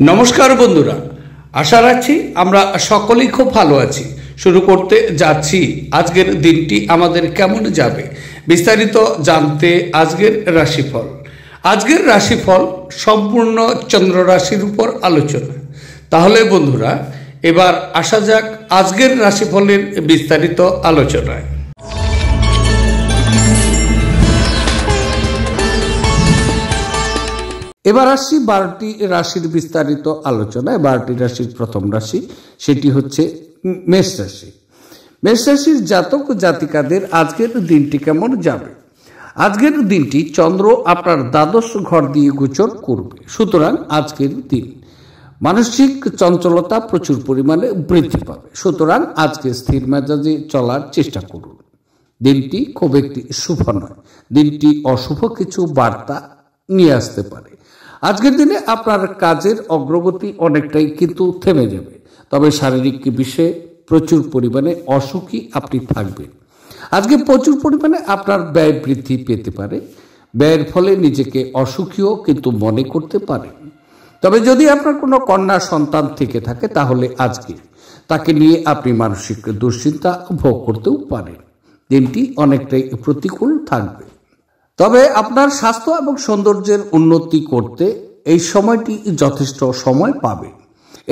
নমস্কার বন্ধুরা, আশা রাখছি আমরা সকলেই খুব ভালো আছি। শুরু করতে যাচ্ছি আজকের দিনটি আমাদের কেমন যাবে বিস্তারিত জানতে আজকের রাশিফল। আজকের রাশিফল সম্পূর্ণ চন্দ্র রাশির উপর আলোচনা। তাহলে বন্ধুরা, এবার আসা যাক আজকের রাশিফলের বিস্তারিত আলোচনায়। এবার আসছি 12টি রাশির বিস্তারিত আলোচনায়। 12টি রাশির প্রথম রাশি, সেটি হচ্ছে মেষ রাশি। মেষ রাশির জাতক ও জাতিকাদের আজকের দিনটি কেমন যাবে? আজকের দিনটি চন্দ্র আপনার দ্বাদশ ঘর দিয়ে গোচর করবে, সুতরাং আজকের দিন মানসিক চঞ্চলতা প্রচুর পরিমাণে বৃদ্ধি পাবে। সুতরাং আজকে স্থির মেজাজে চলার চেষ্টা করুন। দিনটি খুব একটি শুভ নয়, দিনটি অশুভ কিছু বার্তা নিয়ে আসতে পারে। আজকের দিনে আপনার কাজের অগ্রগতি অনেকটাই কিন্তু থেমে যাবে, তবে শারীরিক বিষয়ে প্রচুর পরিমাণে অসুখী আপনি থাকবেন। আজকে প্রচুর পরিমাণে আপনার ব্যয় বৃদ্ধি পেতে পারে। ব্যয়ের ফলে নিজেকে অসুখীও কিন্তু মনে করতে পারেন। তবে যদি আপনার কোনো কন্যা সন্তান থেকে থাকে, তাহলে আজকে তাকে নিয়ে আপনি মানসিক দুশ্চিন্তা ভোগ করতেও পারেন। দিনটি অনেকটাই প্রতিকূল থাকবে। তবে আপনার স্বাস্থ্য এবং সৌন্দর্যের উন্নতি করতে এই সময়টি যথেষ্ট সময় পাবে।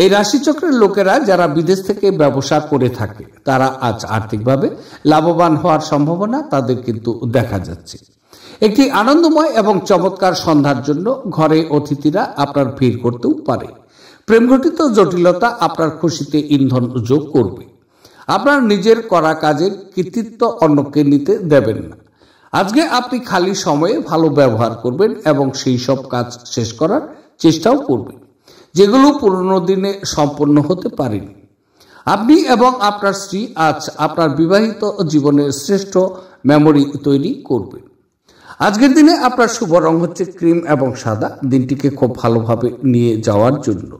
এই রাশিচক্রের লোকেরা যারা বিদেশ থেকে ব্যবসা করে থাকে, তারা আজ আর্থিকভাবে লাভবান হওয়ার সম্ভাবনা তাদের কিন্তু দেখা যাচ্ছে। একটি আনন্দময় এবং চমৎকার সন্ধ্যার জন্য ঘরে অতিথিরা আপনার ভিড় করতেও পারে। প্রেমঘটিত জটিলতা আপনার খুশিতে ইন্ধন যোগ করবে। আপনার নিজের করা কাজের কৃতিত্ব অন্যকে নিতে দেবেন না। আজকে আপনি খালি সময়ে ভালো ব্যবহার করবেন এবং সেই সব কাজ শেষ করার চেষ্টাও করবেন যেগুলো পুরনো দিনে সম্পন্ন হতে পারেনি। আপনি এবং আপনার স্ত্রী আজ আপনার বিবাহিত জীবনের শ্রেষ্ঠ মেমোরি তৈরি করবেন। আজকের দিনে আপনার শুভ রং হচ্ছে ক্রিম এবং সাদা। দিনটিকে খুব ভালোভাবে নিয়ে যাওয়ার জন্য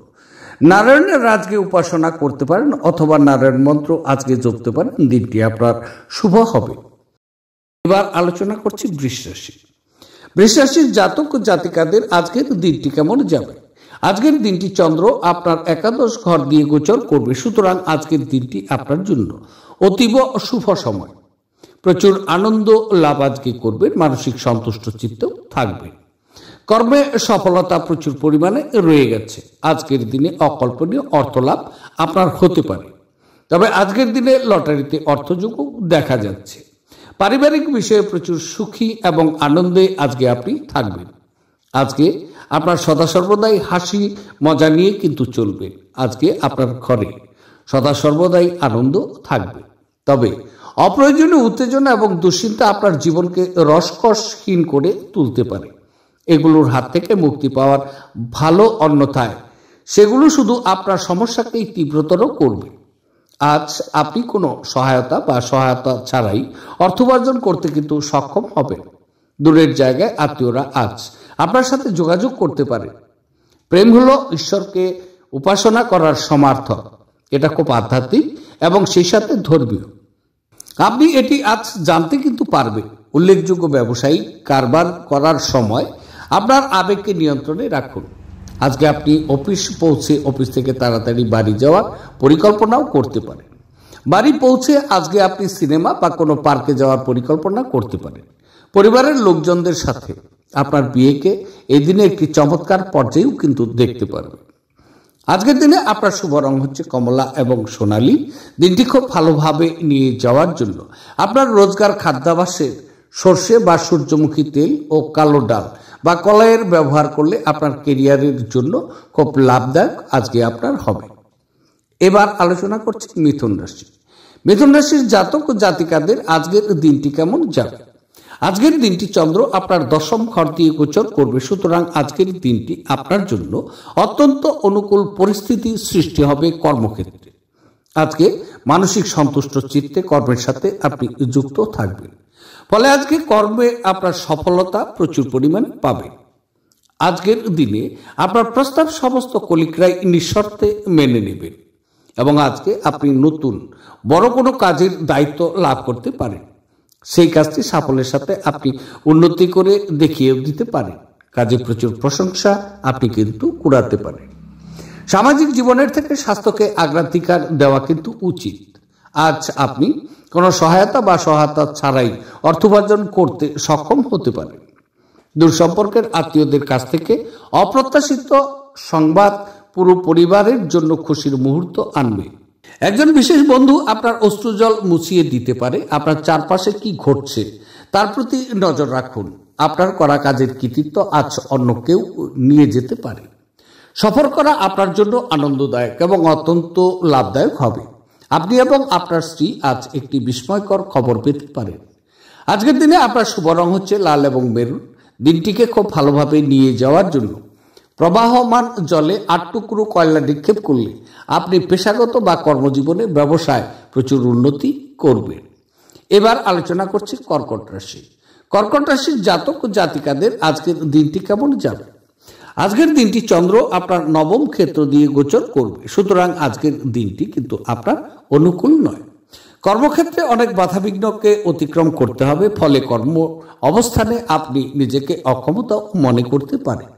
নারায়ণের রাজকে উপাসনা করতে পারেন অথবা নারায়ণ মন্ত্র আজকে জপতে পারেন। দিনটি আপনার শুভ হবে। এবার আলোচনা করছি বৃষ রাশি। বৃষ রাশির জাতক ও জাতিকাদের আজকের দিনটি কেমন যাবে? আজকের দিনটি চন্দ্র আপনার একাদশ ঘর দিয়ে গোচর করবে, সুতরাং আজকের দিনটি আপনার জন্য অতীব শুভ সময়। প্রচুর আনন্দ লাভ আজকে করবেন, মানসিক সন্তুষ্ট চিত্ত থাকবে। কর্মে সফলতা প্রচুর পরিমাণে রয়ে গেছে। আজকের দিনে অকল্পনীয় অর্থ লাভ আপনার হতে পারে, তবে আজকের দিনে লটারিতে অর্থযোগও দেখা যাচ্ছে। পারিবারিক বিষয়ে প্রচুর সুখী এবং আনন্দে আজকে আপনি থাকবেন। আজকে আপনার সদা সর্বদাই হাসি মজা নিয়ে কিন্তু চলবে। আজকে আপনার ঘরে সদা সর্বদাই আনন্দ থাকবে, তবে অপ্রয়োজনীয় উত্তেজনা এবং দুশ্চিন্তা আপনার জীবনকে রসকসহীন করে তুলতে পারে। এগুলোর হাত থেকে মুক্তি পাওয়ার ভালো, অন্যথায় সেগুলো শুধু আপনার সমস্যাকেই তীব্রতর করবে। আজ আপনি কোনো সহায়তা ছাড়াই অর্থ উপার্জন করতে কিন্তু সক্ষম হবেন। দূরের জায়গায় আত্মীয়রা আজ আপনার সাথে যোগাযোগ করতে পারে। প্রেম হলো ঈশ্বরকে উপাসনা করার সমার্থক। এটা খুব আধ্যাত্মিক এবং সেই সাথে ধর্মীয়। আপনি এটি আজ জানতে কিন্তু পারবেন। উল্লেখযোগ্য ব্যবসায়িক কারবার করার সময় আপনার আবেগকে নিয়ন্ত্রণে রাখুন। আজকে আপনি অফিস পৌঁছে অফিস থেকে তাড়াতাড়ি বাড়ি যাওয়ার পরিকল্পনাও করতে পারেন। বাড়ি পৌঁছে আজকে আপনি সিনেমা বা কোনো পার্কে যাওয়ার পরিকল্পনা করতে পারেন। পরিবারের লোকজনদের সাথে আপনার বিয়েকে এই দিনে একটি চমৎকার পর্যায়েও কিন্তু দেখতে পারবেন। আজকের দিনে আপনার শুভ রং হচ্ছে কমলা এবং সোনালী। দিনটি খুব ভালোভাবে নিয়ে যাওয়ার জন্য আপনার রোজগার খাদ্যাভ্যাসের সর্ষে বা সূর্যমুখী তেল ও কালো ডাল বা কলাইয়ের ব্যবহার করলে আপনার কেরিয়ারের জন্য খুব লাভদায়ক আজকে আপনার হবে। এবার আলোচনা করছি মিথুন রাশি। মিথুন রাশির জাতক ও জাতিকাদের আজকের দিনটি কেমন যাবে? আজকের দিনটি চন্দ্র আপনার দশম ঘর দিয়ে গোচর করবে, সুতরাং আজকের দিনটি আপনার জন্য অত্যন্ত অনুকূল পরিস্থিতি সৃষ্টি হবে কর্মক্ষেত্রে। আজকে মানসিক সন্তুষ্ট চিত্তে কর্মের সাথে আপনি যুক্ত থাকবেন, ফলে আজকে কর্মে আপনার সফলতা প্রচুর পরিমাণে পাবেন। আজকের দিনে আপনার প্রস্তাব সমস্ত কলিগরাই নিঃশর্তে মেনে নেবেন এবং আজকে আপনি নতুন বড় কোনো কাজের দায়িত্ব লাভ করতে পারেন। সেই কাজটি সাফল্যের সাথে আপনি উন্নতি করে দেখিয়ে দিতে পারেন। কাজে প্রচুর প্রশংসা আপনি কিন্তু কুড়াতে পারেন। সামাজিক জীবনের থেকে স্বাস্থ্যকে অগ্রাধিকার দেওয়া কিন্তু উচিত। আজ আপনি কোনো সহায়তা বা সহায়তা ছাড়াই অর্থ উপার্জন করতে সক্ষম হতে পারেন। দূর সম্পর্কের আত্মীয়দের কাছ থেকে অপ্রত্যাশিত সংবাদ পুরো পরিবারের জন্য খুশির মুহূর্ত আনবে। একজন বিশেষ বন্ধু আপনার অশ্রুজল মুছিয়ে দিতে পারে। আপনার চারপাশে কি ঘটছে তার প্রতি নজর রাখুন। আপনার করা কাজের কৃতিত্ব আজ অন্য কেউ নিয়ে যেতে পারে। সফর করা আপনার জন্য আনন্দদায়ক এবং অত্যন্ত লাভদায়ক হবে। আপনি এবং আপনার স্ত্রী আজ একটি বিস্ময়কর খবর পেতে পারেন। আজকের দিনে আপনার শুভ রং হচ্ছে লাল এবং মেরুন। দিনটিকে খুব ভালোভাবে নিয়ে যাওয়ার জন্য প্রবাহমান জলে 8 টুকরো কয়লা নিক্ষেপ করলে আপনি পেশাগত বা কর্মজীবনে ব্যবসায় প্রচুর উন্নতি করবেন। এবার আলোচনা করছি কর্কট রাশি। কর্কট রাশির জাতক ও জাতিকাদের আজকের দিনটি কেমন যাবে? আজকের দিনটি চন্দ্র আপনার নবম ক্ষেত্র দিয়ে গোচর করবে, সুতরাং আজকের দিনটি কিন্তু আপনার অনুকূল নয়। কর্মক্ষেত্রে অনেক বাধাবিঘ্নকে অতিক্রম করতে হবে, ফলে কর্ম অবস্থানে আপনি নিজেকে অক্ষমতা মনে করতে পারেন।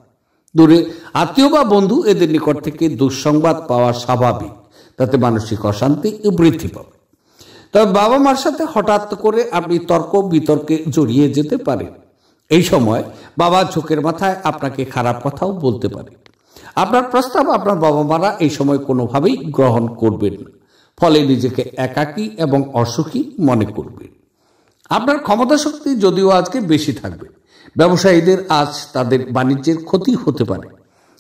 দূরে আত্মীয় বা বন্ধু এদের নিকট থেকে দুঃসংবাদ পাওয়া স্বাভাবিক, তাতে মানসিক অশান্তি বৃদ্ধি পাবে। তবে বাবা মার সাথে হঠাৎ করে আপনি তর্ক বিতর্কে জড়িয়ে যেতে পারেন। এই সময় বাবা ঝোঁকের মাথায় আপনাকে খারাপ কথাও বলতে পারে। আপনার প্রস্তাব আপনার বাবা মারা এই সময় কোনোভাবেই গ্রহণ করবেন না, ফলে নিজেকে একাকী এবং অসুখী মনে করবেন। আপনার ক্ষমতা শক্তি যদিও আজকে বেশি থাকবে, ব্যবসায়ীদের আজ তাদের বাণিজ্যের ক্ষতি হতে পারে।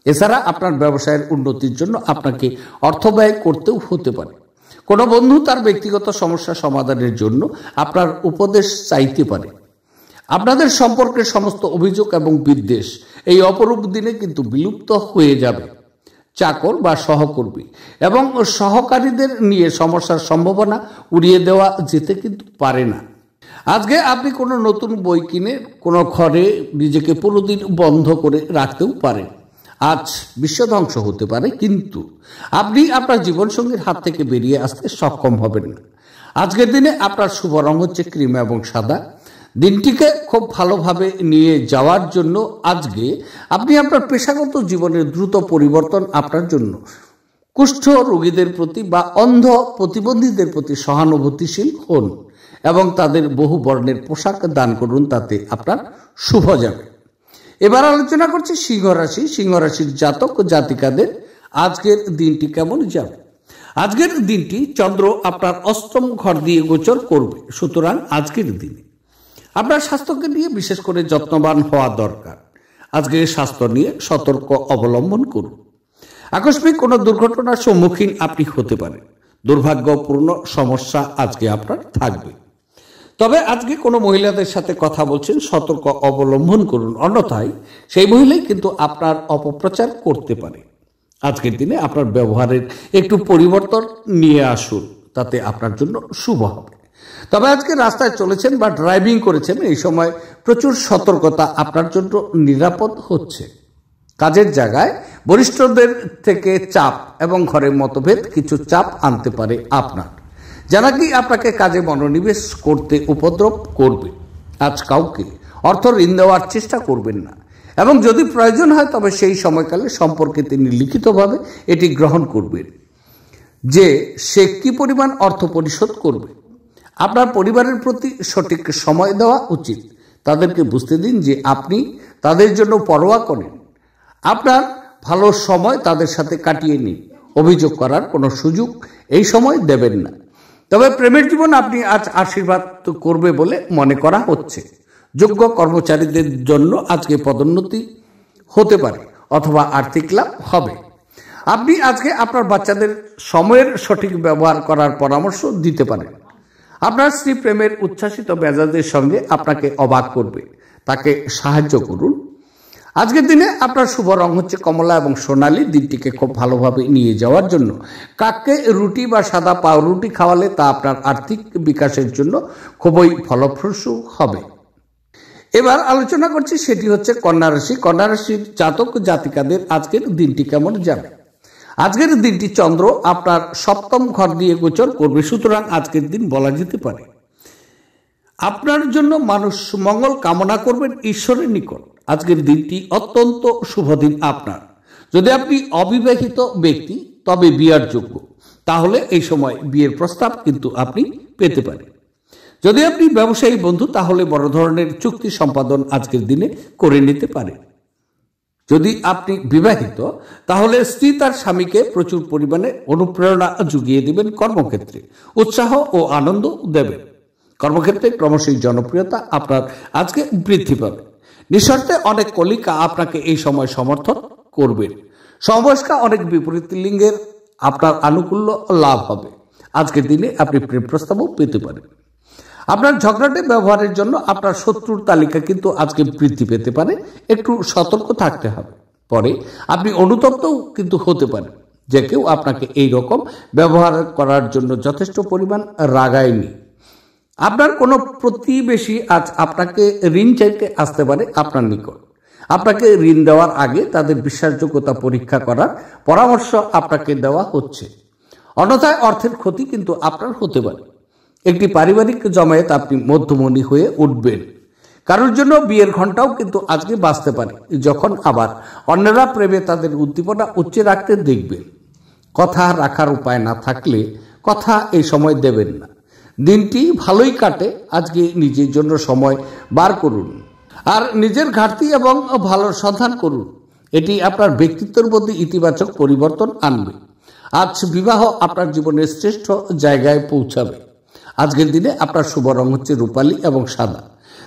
এছাড়া আপনার ব্যবসায়ের উন্নতির জন্য আপনাকে অর্থ ব্যয় করতেও হতে পারে। কোনো বন্ধু তার ব্যক্তিগত সমস্যা সমাধানের জন্য আপনার উপদেশ চাইতে পারে। আপনাদের সম্পর্কের সমস্ত অভিযোগ এবং বিদ্বেষ এই অপরূপ দিনে কিন্তু বিলুপ্ত হয়ে যাবে। চাকর বা সহকর্মী এবং সহকারীদের নিয়ে সমস্যার সম্ভাবনা উড়িয়ে দেওয়া যেতে কিন্তু পারে না। আজকে আপনি কোনো নতুন বই কিনে কোনো ঘরে নিজেকে পুরোদিন বন্ধ করে রাখতেও পারেন। আজ বিশ্ব ধ্বংস হতে পারে, কিন্তু আপনি আপনার জীবনসঙ্গীর হাত থেকে বেরিয়ে আসতে সক্ষম হবেন না। আজকের দিনে আপনার শুভ রং হচ্ছে ক্রিম এবং সাদা। দিনটিকে খুব ভালোভাবে নিয়ে যাওয়ার জন্য আজকে আপনি আপনার পেশাগত জীবনের দ্রুত পরিবর্তন আপনার জন্য কুষ্ঠ রোগীদের প্রতি বা অন্ধ প্রতিবন্ধীদের প্রতি সহানুভূতিশীল হন এবং তাদের বহু বর্ণের পোশাক দান করুন, তাতে আপনার শুভ যাবে। এবার আলোচনা করছি সিংহ রাশি। সিংহ রাশির জাতক ও জাতিকাদের আজকের দিনটি কেমন যাবে? আজকের দিনটি চন্দ্র আপনার অষ্টম ঘর দিয়ে গোচর করবে, সুতরাং আজকের দিনে আপনার স্বাস্থ্যকে নিয়ে বিশেষ করে যত্নবান হওয়া দরকার। আজকে স্বাস্থ্য নিয়ে সতর্ক অবলম্বন করুন। আকস্মিক কোনো দুর্ঘটনার সম্মুখীন আপনি হতে পারেন। দুর্ভাগ্যপূর্ণ সমস্যা আজকে আপনার থাকবে। তবে আজকে কোনো মহিলাদের সাথে কথা বলছেন, সতর্ক অবলম্বন করুন, অন্যথায় সেই মহিলাই কিন্তু আপনার অপপ্রচার করতে পারে। আজকের দিনে আপনার ব্যবহারের একটু পরিবর্তন নিয়ে আসুন, তাতে আপনার জন্য শুভ হবে। তবে আজকে রাস্তায় চলেছেন বা ড্রাইভিং করেছেন, এই সময় প্রচুর সতর্কতা আপনার জন্য নিরাপদ হচ্ছে। কাজের জায়গায় বরিষ্ঠদের থেকে চাপ এবং ঘরের মতভেদ কিছু চাপ আনতে পারে আপনার, যা নাকি আপনাকে কাজে মনোনিবেশ করতে উপদ্রব করবে। আজ কাউকে অর্থ ঋণ দেওয়ার চেষ্টা করবেন না, এবং যদি প্রয়োজন হয় তবে সেই সময়কালে সম্পর্কে তিনি লিখিতভাবে এটি গ্রহণ করবেন যে সে কি পরিমাণ অর্থ পরিশোধ করবে। আপনার পরিবারের প্রতি সঠিক সময় দেওয়া উচিত। তাদেরকে বুঝতে দিন যে আপনি তাদের জন্য পরোয়া করেন। আপনার ভালো সময় তাদের সাথে কাটিয়ে নিন। অভিযোগ করার কোনো সুযোগ এই সময় দেবেন না। তবে প্রেমের জীবন আপনি আজ আশীর্বাদ করবে বলে মনে করা হচ্ছে। যোগ্য কর্মচারীদের জন্য আজকে পদোন্নতি হতে পারে অথবা আর্থিক লাভ হবে। আপনি আজকে আপনার বাচ্চাদের সময়ের সঠিক ব্যবহার করার পরামর্শ দিতে পারেন। আপনার স্ত্রী প্রেমের উচ্ছ্বাসিত মেজাজের সঙ্গে আপনাকে অবাক করবে, তাকে সাহায্য করুন। আজকের দিনে আপনার শুভ রং হচ্ছে কমলা এবং সোনালী। দিনটিকে খুব ভালোভাবে নিয়ে যাওয়ার জন্য কাককে রুটি বা সাদা পাউরুটি খাওয়ালে তা আপনার আর্থিক বিকাশের জন্য খুবই ফলপ্রসূ হবে। এবার আলোচনা করছি, সেটি হচ্ছে কন্যা রাশি। কন্যা রাশির জাতক জাতিকাদের আজকের দিনটি কেমন যাবে? আজকের দিনটি চন্দ্র আপনার সপ্তম ঘর দিয়ে গোচর করবে, সুতরাং আজকের দিন বলা যেতে পারে আপনার জন্য মানুষ মঙ্গল কামনা করবেন ঈশ্বরের নিকট। আজকের দিনটি অত্যন্ত শুভ দিন আপনার। যদি আপনি অবিবাহিত ব্যক্তি তবে বিয়ার যোগ্য, তাহলে এই সময় বিয়ের প্রস্তাব কিন্তু আপনি পেতে পারেন। যদি আপনি ব্যবসায়ী বন্ধু, তাহলে বড় ধরনের চুক্তি সম্পাদন আজকের দিনে করে নিতে পারেন। যদি আপনি বিবাহিত, তাহলে স্ত্রী তার স্বামীকে প্রচুর পরিমাণে অনুপ্রেরণা জুগিয়ে দিবেন, কর্মক্ষেত্রে উৎসাহ ও আনন্দ দেবেন। কর্মক্ষেত্রে ক্রমশই জনপ্রিয়তা আপনার আজকে বৃদ্ধি পাবে। নিঃশর্তে অনেক কলিকা আপনাকে এই সময় সমর্থন করবেন। সমবয়স্কা অনেক বিপরীত লিঙ্গের আপনার আনুকূল্য লাভ হবে। আজকের দিনে আপনি প্রেম প্রস্তাবও পেতে পারেন। আপনার ঝগড়াটে ব্যবহারের জন্য আপনার শত্রুর তালিকা কিন্তু আজকে বৃদ্ধি পেতে পারে, একটু সতর্ক থাকতে হবে। পরে আপনি অনুতপ্তও কিন্তু হতে পারেন যে কেউ আপনাকে এই রকম ব্যবহার করার জন্য যথেষ্ট পরিমাণ রাগায়নি। আপনার কোনো প্রতিবেশী আজ আপনাকে ঋণ চাইতে আসতে পারে আপনার নিকট। আপনাকে ঋণ দেওয়ার আগে তাদের বিশ্বাসযোগ্যতা পরীক্ষা করার পরামর্শ আপনাকে দেওয়া হচ্ছে, অন্যথায় অর্থের ক্ষতি কিন্তু আপনার হতে পারে। একটি পারিবারিক জমায়েত আপনি মধ্যমণি হয়ে উঠবেন। কারোর জন্য বিয়ের ঘন্টাও কিন্তু আজকে বাজতে পারে, যখন আবার অন্যরা প্রেমে তাদের উদ্দীপনা উচ্চে রাখতে দেখবেন। কথা রাখার উপায় না থাকলে কথা এই সময় দেবেন না। দিনটি ভালোই কাটে, আজকে নিজের জন্য সময় বার করুন আর নিজের ঘাটতি এবং ভালোর সন্ধান করুন। এটি আপনার ব্যক্তিত্বের মধ্যে ইতিবাচক পরিবর্তন আনবে। আজ বিবাহ আপনার জীবনের শ্রেষ্ঠ জায়গায় পৌঁছাবে। আজকের দিনে আপনার শুভ রং হচ্ছে রূপালী এবং সাদা।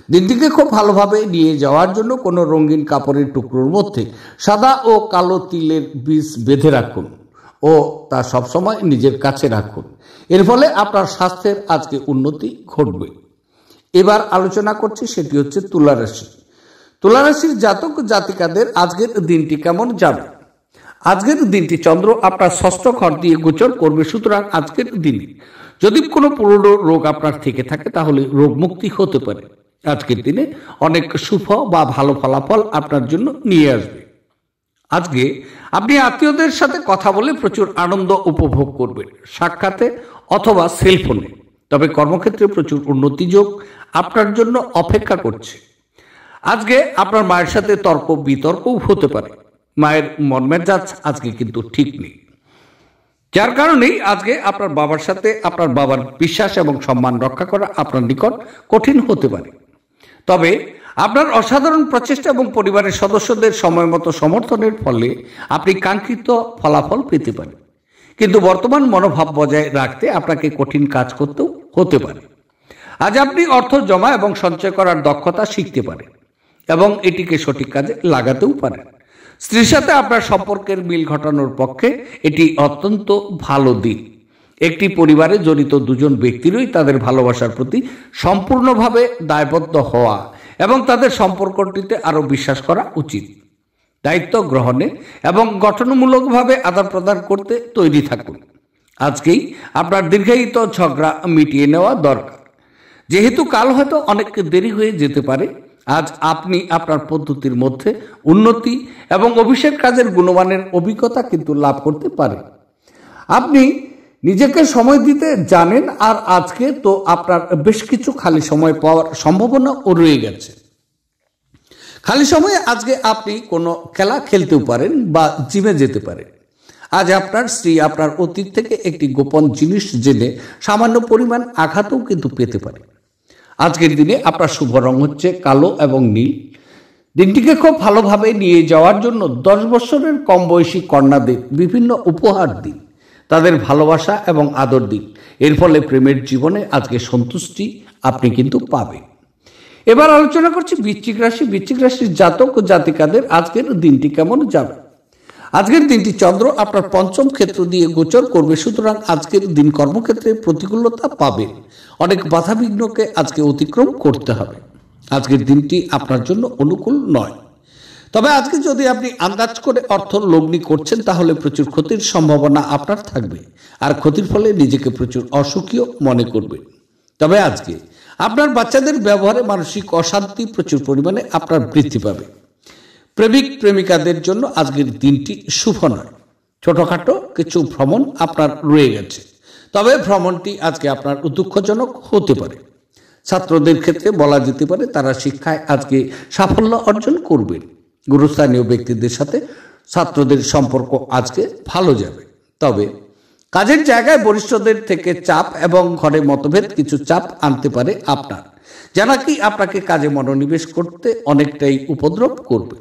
দিনটিকে খুব ভালোভাবে নিয়ে যাওয়ার জন্য কোনো রঙিন কাপড়ের টুকরোর মধ্যে সাদা ও কালো তিলের বীজ বেঁধে রাখুন ও তা সবসময় নিজের কাছে রাখুন। এর ফলে আপনার স্বাস্থ্যের আজকে উন্নতি ঘটবে। এবার আলোচনা করছি, সেটি হচ্ছে তুলা রাশি। তুলা রাশির জাতক জাতিকাদের আজকের দিনটি কেমন যাবে? আজকের দিনটি চন্দ্র আপনার ষষ্ঠ ঘর দিয়ে গোচর করবে। সুতরাং আজকের দিনে যদি কোনো পুরনো রোগ আপনার থেকে থাকে, তাহলে রোগ মুক্তি হতে পারে। আজকের দিনে অনেক শুভ বা ভালো ফলাফল আপনার জন্য নিয়ে আসবে। আজকে আপনি আত্মীয়দের সাথে কথা বলে প্রচুর আনন্দ উপভোগ করবেন, সাক্ষাতে অথবা সেলফোনে। তবে কর্মক্ষেত্রে প্রচুর উন্নতি যোগ আপনার জন্য অপেক্ষা করছে। আজকে আপনার মায়ের সাথে তর্ক বিতর্কও হতে পারে। মায়ের মন মেজাজ আজকে কিন্তু ঠিক নেই, যার কারণেই আজকে আপনার বাবার সাথে আপনার বাবার বিশ্বাস এবং সম্মান রক্ষা করা আপনার নিকট কঠিন হতে পারে। তবে আপনার অসাধারণ প্রচেষ্টা এবং পরিবারের সদস্যদের সময় মতো সমর্থনের ফলে আপনি কাঙ্ক্ষিত ফলাফল পেতে পারেন। কিন্তু বর্তমান মনোভাব বজায় রাখতে আপনাকে কঠিন কাজ করতেও হতে পারে। আজ আপনি অর্থ জমা এবং সঞ্চয় করার দক্ষতা শিখতে পারেন এবং এটিকে সঠিক কাজে লাগাতেও পারেন। স্ত্রীর সাথে আপনার সম্পর্কের মিল ঘটানোর পক্ষে এটি অত্যন্ত ভালো দিন। একটি পরিবারে জড়িত দুজন ব্যক্তিরই তাদের ভালোবাসার প্রতি সম্পূর্ণভাবে দায়বদ্ধ হওয়া এবং তাদের সম্পর্কটিতে আরও বিশ্বাস করা উচিত। দায়িত্ব গ্রহণে এবং গঠনমূলকভাবে আদান প্রদান করতে তৈরি থাকুন। আজকেই আপনার দীর্ঘায়িত ঝগড়া মিটিয়ে নেওয়া দরকার, যেহেতু কাল হয়তো অনেক দেরি হয়ে যেতে পারে। আজ আপনি আপনার পদ্ধতির মধ্যে উন্নতি এবং অভিষেক কাজের গুণমানের অভিজ্ঞতা কিন্তু লাভ করতে পারেন। আপনি নিজেকে সময় দিতে জানেন, আর আজকে তো আপনার বেশ কিছু খালি সময় পাওয়ার সম্ভাবনাও রয়ে গেছে। খালি সময়ে আজকে আপনি কোনো খেলা খেলতেও পারেন বা জিমে যেতে পারেন। আজ আপনার স্ত্রী আপনার অতীত থেকে একটি গোপন জিনিস জেনে সামান্য পরিমাণ আঘাতও কিন্তু পেতে পারে। আজকের দিনে আপনার শুভ রং হচ্ছে কালো এবং নীল। দিনটিকে খুব ভালোভাবে নিয়ে যাওয়ার জন্য 10 বছরের কম বয়সী কন্যাদের বিভিন্ন উপহার দিন, তাদের ভালোবাসা এবং আদর দিন। এর ফলে প্রেমের জীবনে আজকে সন্তুষ্টি আপনি কিন্তু পাবেন। এবার আলোচনা করছি বৃশ্চিক রাশি। বৃশ্চিক রাশির জাতক ও জাতিকাদের আজকের দিনটি কেমন যাবে? আজকের দিনটি চন্দ্র আপনার পঞ্চম ক্ষেত্র দিয়ে গোচর করবে। সুতরাং আজকের দিন কর্মক্ষেত্রে প্রতিকূলতা পাবেন। অনেক বাধাবিঘ্নকে আজকে অতিক্রম করতে হবে। আজকের দিনটি আপনার জন্য অনুকূল নয়। তবে আজকে যদি আপনি আন্দাজ করে অর্থ লগ্নি করছেন, তাহলে প্রচুর ক্ষতির সম্ভাবনা আপনার থাকবে, আর ক্ষতির ফলে নিজেকে প্রচুর অসুখীও মনে করবে। তবে আজকে আপনার বাচ্চাদের ব্যবহারে মানসিক অশান্তি প্রচুর পরিমাণে আপনার বৃদ্ধি পাবে। প্রেমিক প্রেমিকাদের জন্য আজকের দিনটি শুভ নয়। ছোটখাটো কিছু ভ্রমণ আপনার রয়ে গেছে, তবে ভ্রমণটি আজকে আপনার দুঃখজনক হতে পারে। ছাত্রদের ক্ষেত্রে বলা যেতে পারে তারা শিক্ষায় আজকে সাফল্য অর্জন করবেন। গুরুস্থানীয় ব্যক্তিদের সাথে ছাত্রদের সম্পর্ক আজকে ভালো যাবে। তবে কাজের জায়গায় বরিষ্ঠদের থেকে চাপ এবং ঘরে মতভেদ কিছু চাপ আনতে পারে আপনার, যা নাকি আপনাকে কাজে মনোনিবেশ করতে অনেকটাই উপদ্রব করবে।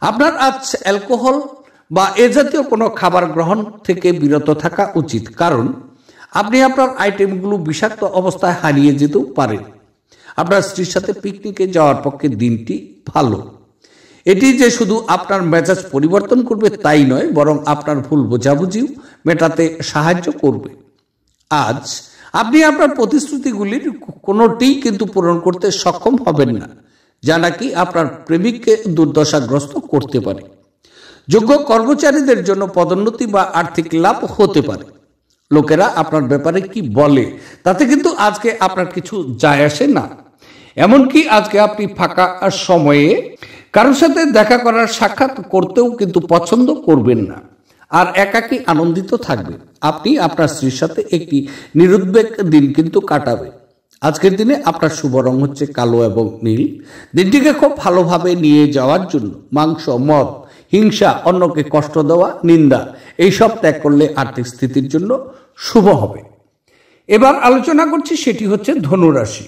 আপনার আজ অ্যালকোহল বা এ জাতীয় কোনো খাবার গ্রহণ থেকে বিরত থাকা উচিত, কারণ আপনি আপনার আইটেমগুলো বিষাক্ত অবস্থায় হারিয়ে যেতেও পারেন। আপনার স্ত্রীর সাথে পিকনিকে যাওয়ার পক্ষে দিনটি ভালো। এটি যে শুধু আপনার মেজাজ পরিবর্তন করবে তাই নয়, বরং আপনার ভুল বোঝাবুঝিও মেটাতে সাহায্য করবে। আজ আপনি আপনার প্রতিশ্রুতিগুলির কোনোটিই কিন্তু পূরণ করতে সক্ষম হবেন না, যা নাকি আপনার প্রেমিককে দুর্দশাগ্রস্ত করতে পারে। যোগ্য কর্মচারীদের জন্য পদোন্নতি বা আর্থিক লাভ হতে পারে। লোকেরা আপনার ব্যাপারে কি বলে তাতে কিন্তু আজকে আপনার কিছু যায় আসে না। এমনকি আজকে আপনি ফাঁকা সময়ে কারোর সাথে দেখা করার সাক্ষাৎ করতেও কিন্তু পছন্দ করবেন না, আর একাকী আনন্দিত থাকবেন। আপনি আপনার স্ত্রীর সাথে একটি নিরুদ্বেগ দিন কিন্তু কাটাবে। আজকের দিনে আপনার শুভ রং হচ্ছে কালো এবং নীল। দিনটিকে খুব ভালোভাবে নিয়ে যাওয়ার জন্য মাংস, মদ, হিংসা, অন্যকে কষ্ট দেওয়া, নিন্দা এইসব ত্যাগ করলে আর্থিক স্থিতির জন্য শুভ হবে। এবার আলোচনা করছি, সেটি হচ্ছে ধনুরাশি।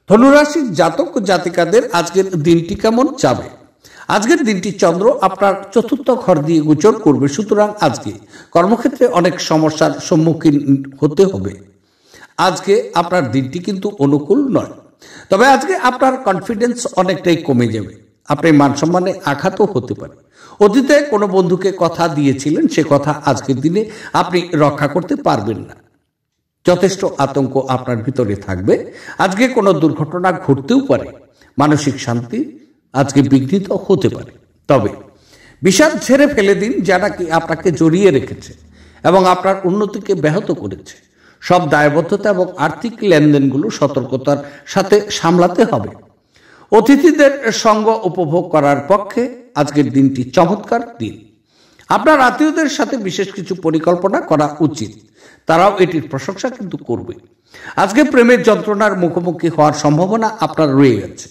ধনুরাশির জাতক জাতিকাদের আজকের দিনটি কেমন যাবে? আজকের দিনটি চন্দ্র আপনার চতুর্থ ঘর দিয়ে গোচর করবে, সুতরাং আজকে কর্মক্ষেত্রে অনেক সমস্যার সম্মুখীন হতে হবে। আজকে আপনার দিনটি কিন্তু অনুকূল নয়। তবে আজকে আপনার কনফিডেন্স অনেকটাই কমে যাবে। আপনি মান সম্মানে আঘাতও হতে পারে। অতীতে কোনো বন্ধুকে কথা দিয়েছিলেন, সে কথা আজকের দিনে আপনি রক্ষা করতে পারবেন না। যথেষ্ট আতঙ্ক আপনার ভিতরে থাকবে। আজকে কোনো দুর্ঘটনা ঘটতেও পারে। মানসিক শান্তি আজকে বিঘ্নিত হতে পারে। তবে বিষাদ ঝেড়ে ফেলে দিন, যা নাকি আপনাকে জড়িয়ে রেখেছে এবং আপনার উন্নতিকে ব্যাহত করেছে। সব দায়বদ্ধতা এবং আর্থিক লেনদেনগুলো সতর্কতার সাথে সামলাতে হবে। অতিথিদের সঙ্গ উপভোগ করার পক্ষে আজকের দিনটি চমৎকার দিন। আপনার আত্মীয়দের সাথে বিশেষ কিছু পরিকল্পনা করা উচিত, তারাও এটির প্রশংসা কিন্তু করবে। আজকে প্রেমের যন্ত্রণার মুখোমুখি হওয়ার সম্ভাবনা আপনার রয়ে গেছে।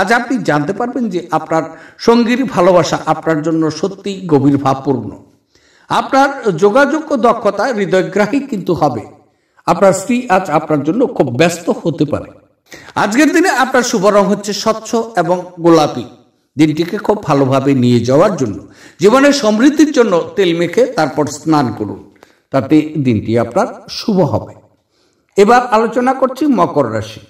আজ আপনি জানতে পারবেন যে আপনার সঙ্গীর ভালোবাসা আপনার জন্য সত্যিই গভীর ভাবপূর্ণ। আপনার যোগাযোগ দক্ষতা হৃদয়গ্রাহী কিন্তু হবে। আপনার স্ত্রী আজ আপনার জন্য খুব ব্যস্ত হতে পারে। আজকের দিনে আপনার শুভ রং হচ্ছে স্বচ্ছ এবং গোলাপি। দিনটিকে খুব ভালোভাবে নিয়ে যাওয়ার জন্য, জীবনের সমৃদ্ধির জন্য তেল মেখে তারপর স্নান করুন, তাতে দিনটি আপনার শুভ হবে। এবার আলোচনা করছি মকর রাশি।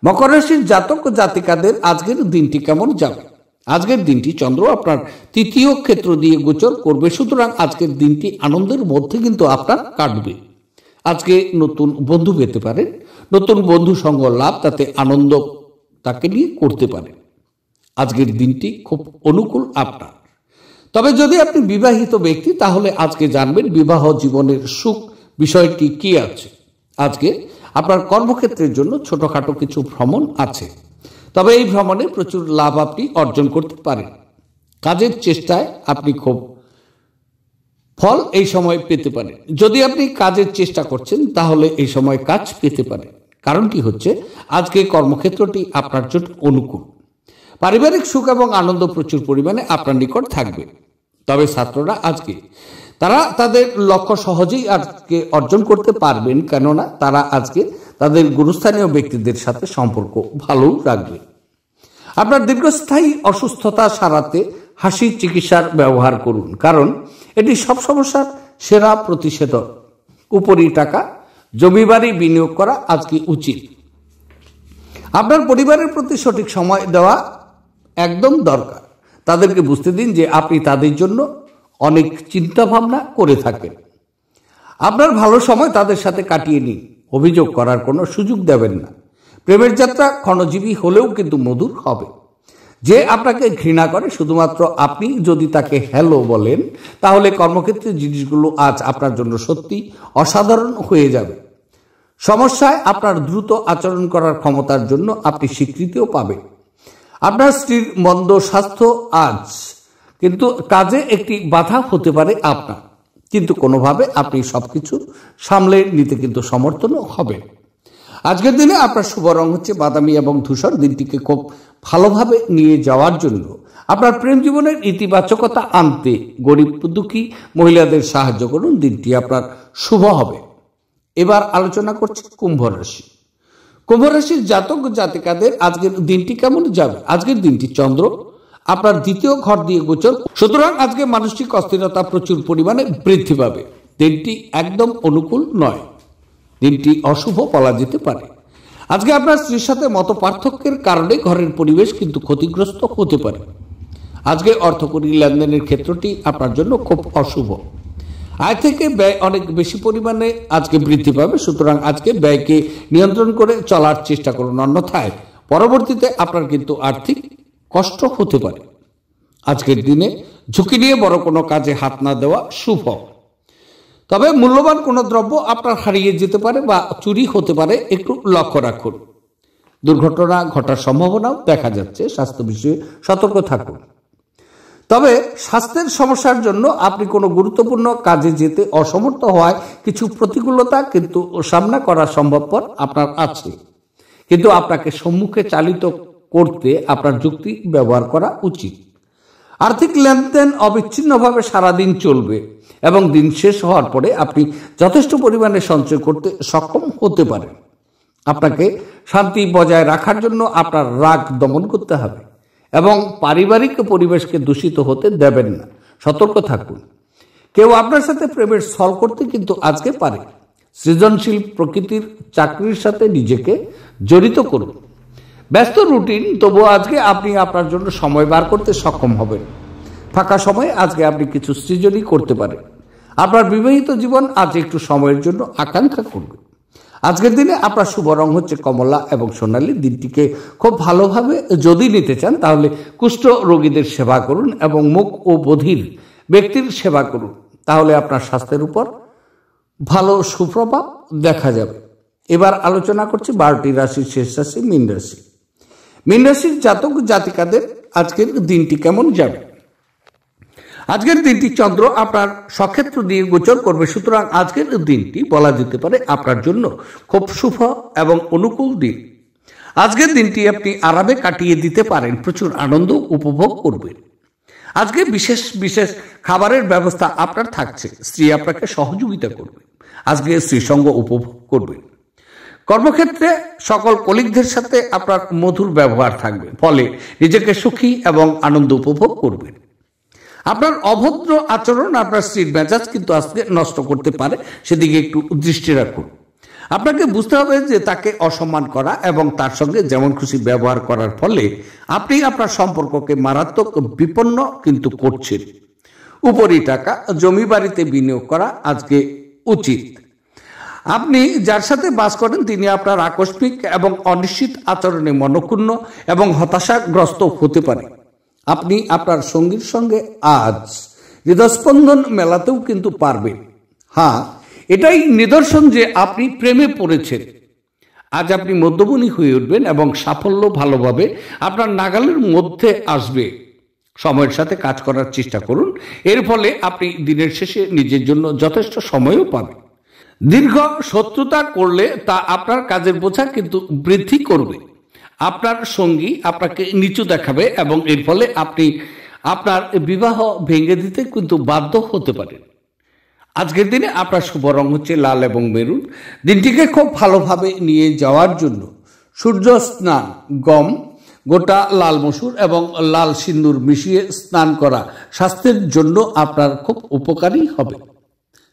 মকর রাশির জাতক জাতিকাদের আজকের দিনটি কেমন যাবে? আজকের দিনটি চন্দ্র আপনার তৃতীয় ক্ষেত্র দিয়ে গোচর করবে, সুতরাং আজকের দিনটি আনন্দের মধ্যে কিন্তু আপনার কাটবে। আজকে নতুন বন্ধু পেতে পারেন, নতুন বন্ধু সঙ্গ লাভ, তাতে আনন্দ তাকে নিয়ে করতে পারেন। আজকের দিনটি খুব অনুকূল আপনার। তবে যদি আপনি বিবাহিত ব্যক্তি, তাহলে আজকে জানবেন বিবাহ জীবনের সুখ বিষয়টি কি আছে। আজকে আপনার কর্মক্ষেত্রের জন্য ছোটখাটো কিছু ভ্রমণ আছে, তবে এই ভ্রমণে প্রচুর লাভ আপনি অর্জন করতে পারেন। কাজের চেষ্টায় আপনি খুব ফল এই সময় পেতে পারেন। যদি আপনি কাজের চেষ্টা করছেন, তাহলে এই সময় কাজ পেতে পারেন। কারণটি হচ্ছে আজকে কর্মক্ষেত্রটি আপনার জন্য অনুকূল। পারিবারিক সুখ এবং আনন্দ প্রচুর পরিমাণে আপনার নিকট থাকবে। তবে ছাত্ররা আজকে তারা তাদের লক্ষ্য সহজেই আজকে অর্জন করতে পারবেন, কেননা তারা আজকে তাদের গুরুস্থানীয় ব্যক্তিদের সাথে সম্পর্ক ভালো রাখবে। আপনার দীর্ঘস্থায়ী অসুস্থতা সারাতে হাসি চিকিৎসার ব্যবহার করুন, কারণ এটি সব সমস্যার সেরা প্রতিষেধক। উপরি টাকা জমি বাড়ি বিনিয়োগ করা আজকে উচিত। আপনার পরিবারের প্রতি সঠিক সময় দেওয়া একদম দরকার। তাদেরকে বুঝতে দিন যে আপনি তাদের জন্য অনেক চিন্তা ভাবনা করে থাকেন। আপনার ভালো সময় তাদের সাথে কাটিয়ে নিন, অভিযোগ করার কোনো সুযোগ দেবেন না। প্রেমের যাত্রা ক্ষণজীবী হলেও কিন্তু মধুর হবে। যে আপনাকে ঘৃণা করে, শুধুমাত্র আপনি যদি তাকে হ্যালো বলেন, তাহলে কর্মক্ষেত্রের জিনিসগুলো আজ আপনার জন্য সত্যি অসাধারণ হয়ে যাবে। সমস্যায় আপনার দ্রুত আচরণ করার ক্ষমতার জন্য আপনি স্বীকৃতিও পাবেন। আপনার স্ত্রীর মন্দ স্বাস্থ্য আজ কিন্তু কাজে একটি বাধা হতে পারে আপনার, কিন্তু কোনোভাবে আপনি সবকিছু সামলে নিতে কিন্তু সমর্থনও হবে। আজকের দিনে আপনার শুভ রং হচ্ছে বাদামি এবং ধূসর। দিনটিকে খুব ভালোভাবে নিয়ে যাওয়ার জন্য আপনার প্রেম জীবনের ইতিবাচকতা আনতে গরিব দুঃখী মহিলাদের সাহায্য করুন, দিনটি আপনার শুভ হবে। এবার আলোচনা করছি কুম্ভ রাশি। কুম্ভ রাশির জাতক জাতিকাদের আজকের দিনটি কেমন যাবে? আজকের দিনটি চন্দ্র আপনার দ্বিতীয় ঘর দিয়ে গোচর, সুতরাং আজকে মানসিক অস্থিরতা প্রচুর পরিমাণে বৃদ্ধি পাবে। দিনটি একদম অনুকূল নয়, দিনটি অশুভ বলা যেতে পারে। আজকে আপনার স্ত্রীর সাথে মত পার্থক্যের কারণে ঘরের পরিবেশ কিন্তু ক্ষতিগ্রস্ত হতে পারে। আজকে অর্থকরী লেনদেনের ক্ষেত্রটি আপনার জন্য খুব অশুভ। আয় থেকে ব্যয় অনেক বেশি পরিমাণে আজকে বৃদ্ধি পাবে, সুতরাং আজকে ব্যয়কে নিয়ন্ত্রণ করে চলার চেষ্টা করুন, অন্যথায় পরবর্তীতে আপনার কিন্তু আর্থিক কষ্ট হতে পারে। আজকের দিনে ঝুঁকি নিয়ে বড় কোনো কাজে হাত না দেওয়া শুভ। তবে মূল্যবান কোনো দ্রব্য আপনার হারিয়ে যেতে পারে বা চুরি হতে পারে, একটু লক্ষ্য রাখুন। দুর্ঘটনা ঘটার সম্ভাবনাও দেখা যাচ্ছে, স্বাস্থ্য বিষয়ে সতর্ক থাকুন। তবে স্বাস্থ্যের সমস্যার জন্য আপনি কোনো গুরুত্বপূর্ণ কাজে যেতে অসমর্থ হওয়ায় কিছু প্রতিকূলতা কিন্তু সামনা করা সম্ভবপর আপনার আছে, কিন্তু আপনাকে সম্মুখে চালিত করতে আপনার যুক্তি ব্যবহার করা উচিত। আর্থিক লেনদেন অবিচ্ছিন্নভাবে সারাদিন চলবে এবং দিন শেষ হওয়ার পরে আপনি যথেষ্ট পরিমাণে সঞ্চয় করতে সক্ষম হতে পারেন। আপনাকে শান্তি বজায় রাখার জন্য আপনার রাগ দমন করতে হবে এবং পারিবারিক পরিবেশকে দূষিত হতে দেবেন না, সতর্ক থাকুন। কেউ আপনার সাথে প্রেমের ছল করতে কিন্তু আজকে পারে। সৃজনশীল প্রকৃতির চাকরির সাথে নিজেকে জড়িত করুন। ব্যস্ত রুটিন, তবুও আজকে আপনি আপনার জন্য সময় বার করতে সক্ষম হবেন। ফাঁকা সময়ে আজকে আপনি কিছু সৃজনই করতে পারেন। আপনার বিবাহিত জীবন আজ একটু সময়ের জন্য আকাঙ্ক্ষা করবে। আজকের দিনে আপনার শুভ রং হচ্ছে কমলা এবং সোনালী। দিনটিকে খুব ভালোভাবে যদি নিতে চান তাহলে কুষ্ঠ রোগীদের সেবা করুন এবং মুখ ও বধির ব্যক্তির সেবা করুন, তাহলে আপনার স্বাস্থ্যের উপর ভালো সুপ্রভাব দেখা যাবে। এবার আলোচনা করছি 12টি রাশির শেষ রাশি মীন রাশি। মীন রাশির জাতক জাতিকাদের আজকের দিনটি কেমন যাবে? আজকের দিনটি চন্দ্র আপনার সক্ষেত্র দিয়ে গোচর করবে, সুতরাং আজকের দিনটি বলা যেতে পারে আপনার জন্য খুব শুভ এবং অনুকূল দিন। আজকের দিনটি আপনি আরামে কাটিয়ে দিতে পারেন, প্রচুর আনন্দ উপভোগ করবেন। আজকে বিশেষ বিশেষ খাবারের ব্যবস্থা আপনার থাকছে, স্ত্রী আপনাকে সহযোগিতা করবে। আজকে স্ত্রীর সঙ্গ উপভোগ করবেন। কর্মক্ষেত্রে সকল কলিগদের সাথে আপনার মধুর ব্যবহার থাকবে, ফলে নিজেকে সুখী এবং আনন্দ উপভোগ করবেন। আপনার অভদ্র আচরণ আপনার স্ত্রীর মেজাজ কিন্তু আজকে নষ্ট করতে পারে, সেদিকে একটু দৃষ্টি রাখুন। আপনাকে বুঝতে হবে যে তাকে অসম্মান করা এবং তার সঙ্গে যেমন খুশি ব্যবহার করার ফলে আপনি আপনার সম্পর্ককে মারাত্মক বিপন্ন কিন্তু করছেন। উপরি টাকা জমি বাড়িতে বিনিয়োগ করা আজকে উচিত। আপনি যার সাথে বাস করেন তিনি আপনার আকস্মিক এবং অনিশ্চিত আচরণে মনক্ষুণ্ণ এবং হতাশাগ্রস্ত হতে পারে। আপনি আপনার সঙ্গীর সঙ্গে আজ হৃদস্পন্দন মেলাতেও কিন্তু পারবেন। হ্যাঁ, এটাই নিদর্শন যে আপনি প্রেমে পড়েছেন। আজ আপনি মধ্যমণি হয়ে উঠবেন এবং সাফল্য ভালোভাবে আপনার নাগালের মধ্যে আসবে। সময়ের সাথে কাজ করার চেষ্টা করুন, এর ফলে আপনি দিনের শেষে নিজের জন্য যথেষ্ট সময়ও পাবেন। দীর্ঘ শত্রুতা করলে তা আপনার কাজের বোঝা কিন্তু বৃদ্ধি করবে। আপনার সঙ্গী আপনাকে নিচু দেখাবে এবং এর ফলে আপনি আপনার বিবাহ ভেঙে দিতে কিন্তু বাধ্য হতে পারেন। আজকের দিনে আপনার শুভ রং হচ্ছে লাল এবং মেরুন। দিনটিকে খুব ভালোভাবে নিয়ে যাওয়ার জন্য সূর্য স্নান, গম, গোটা লাল মসুর এবং লাল সিন্দুর মিশিয়ে স্নান করা স্বাস্থ্যের জন্য আপনার খুব উপকারী হবে।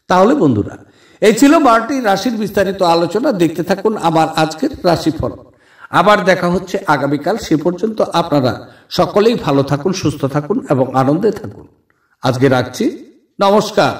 তাহলে বন্ধুরা, এই ছিল 12টি রাশির বিস্তারিত আলোচনা। দেখতে থাকুন আমার আজকের রাশিফল। আবার দেখা হচ্ছে আগামীকাল। সে পর্যন্ত আপনারা সকলেই ভালো থাকুন, সুস্থ থাকুন এবং আনন্দে থাকুন। আজকে রাখছি, নমস্কার।